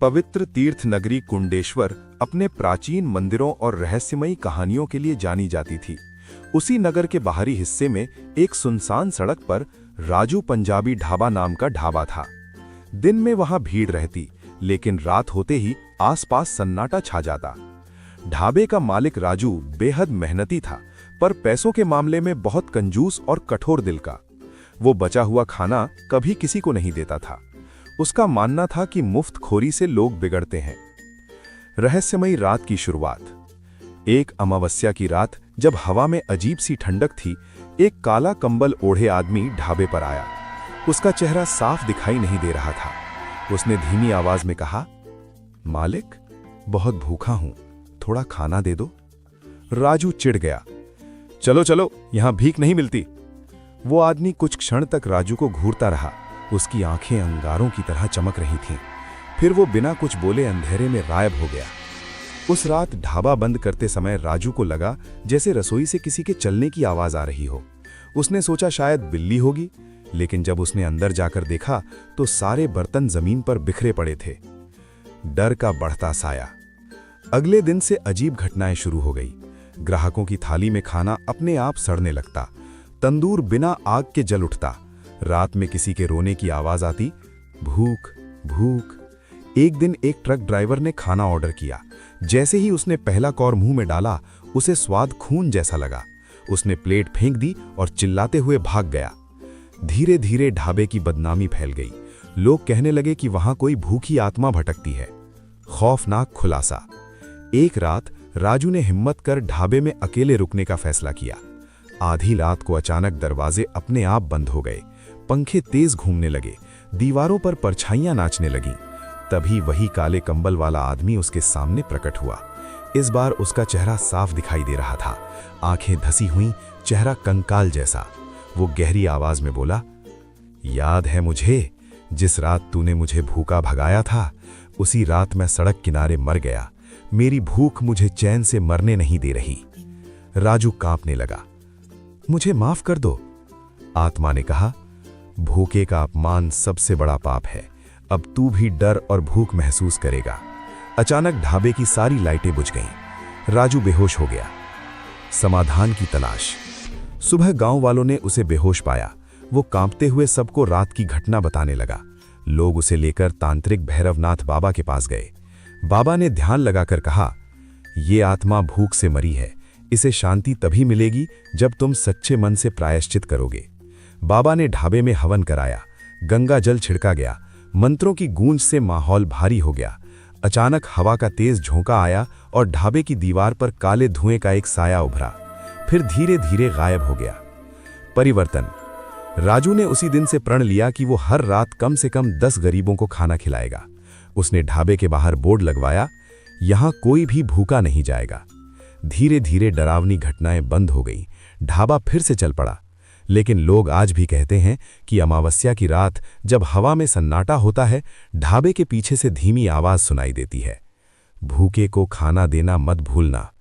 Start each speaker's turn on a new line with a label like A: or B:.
A: पवित्र तीर्थ नगरी कुंडेश्वर अपने प्राचीन मंदिरों और रहस्यमयी कहानियों के लिए जानी जाती थी। उसी नगर के बाहरी हिस्से में एक सुनसान सड़क पर राजू पंजाबी ढाबा नाम का ढाबा था। दिन में वहां भीड़ रहती, लेकिन रात होते ही आसपास सन्नाटा छा जाता। ढाबे का मालिक राजू बेहद मेहनती था, पर पैसों के मामले में बहुत कंजूस और कठोर दिल का। वो बचा हुआ खाना कभी किसी को नहीं देता था। उसका मानना था कि मुफ्तखोरी से लोग बिगड़ते हैं। रहस्यमयी रात की शुरुआत। एक अमावस्या की रात, जब हवा में अजीब सी ठंडक थी, एक काला कंबल ओढ़े आदमी ढाबे पर आया। उसका चेहरा साफ दिखाई नहीं दे रहा था। उसने धीमी आवाज में कहा, मालिक, बहुत भूखा हूं, थोड़ा खाना दे दो। राजू चिढ़ गया। चलो चलो, यहां भीख नहीं मिलती। वो आदमी कुछ क्षण तक राजू को घूरता रहा। उसकी आंखें अंगारों की तरह चमक रही थीं। फिर वो बिना कुछ बोले अंधेरे में गायब हो गया। उस रात ढाबा बंद करते समय राजू को लगा जैसे रसोई से किसी के चलने की आवाज आ रही हो। उसने सोचा शायद बिल्ली होगी, लेकिन जब उसने अंदर जाकर देखा तो सारे बर्तन जमीन पर बिखरे पड़े थे। डर का बढ़ता साया। अगले दिन से अजीब घटनाएं शुरू हो गई। ग्राहकों की थाली में खाना अपने आप सड़ने लगता। तंदूर बिना आग के जल उठता। रात में किसी के रोने की आवाज आती, भूख भूख। एक दिन एक ट्रक ड्राइवर ने खाना ऑर्डर किया। जैसे ही उसने पहला कौर मुंह में डाला, उसे स्वाद खून जैसा लगा। उसने प्लेट फेंक दी और चिल्लाते हुए भाग गया। धीरे धीरे ढाबे की बदनामी फैल गई। लोग कहने लगे कि वहां कोई भूखी आत्मा भटकती है। खौफनाक खुलासा। एक रात राजू ने हिम्मत कर ढाबे में अकेले रुकने का फैसला किया। आधी रात को अचानक दरवाजे अपने आप बंद हो गए। पंखे तेज घूमने लगे। दीवारों पर परछाइयां नाचने लगीं। तभी वही काले कंबल वाला आदमी उसके सामने प्रकट हुआ। इस बार उसका चेहरा साफ दिखाई दे रहा था। आंखें धसी हुईं, चेहरा कंकाल जैसा। वो गहरी आवाज में बोला, याद है मुझे, जिस रात तूने मुझे भूखा भगाया था, उसी रात मैं सड़क किनारे मर गया। मेरी भूख मुझे चैन से मरने नहीं दे रही। राजू कांपने लगा। मुझे माफ कर दो, आत्मा ने कहा। भूखे का अपमान सबसे बड़ा पाप है। अब तू भी डर और भूख महसूस करेगा। अचानक ढाबे की सारी लाइटें बुझ गईं। राजू बेहोश हो गया। समाधान की तलाश। सुबह गांव वालों ने उसे बेहोश पाया। वो कांपते हुए सबको रात की घटना बताने लगा। लोग उसे लेकर तांत्रिक भैरवनाथ बाबा के पास गए। बाबा ने ध्यान लगाकर कहा, ये आत्मा भूख से मरी है। इसे शांति तभी मिलेगी जब तुम सच्चे मन से प्रायश्चित करोगे। बाबा ने ढाबे में हवन कराया। गंगा जल छिड़का गया। मंत्रों की गूंज से माहौल भारी हो गया। अचानक हवा का तेज झोंका आया और ढाबे की दीवार पर काले धुएं का एक साया उभरा, फिर धीरे धीरे गायब हो गया। परिवर्तन। राजू ने उसी दिन से प्रण लिया कि वो हर रात कम से कम 10 गरीबों को खाना खिलाएगा। उसने ढाबे के बाहर बोर्ड लगवाया, यहां कोई भी भूखा नहीं जाएगा। धीरे धीरे डरावनी घटनाएं बंद हो गईं। ढाबा फिर से चल पड़ा। लेकिन लोग आज भी कहते हैं कि अमावस्या की रात, जब हवा में सन्नाटा होता है, ढाबे के पीछे से धीमी आवाज सुनाई देती है, भूखे को खाना देना मत भूलना।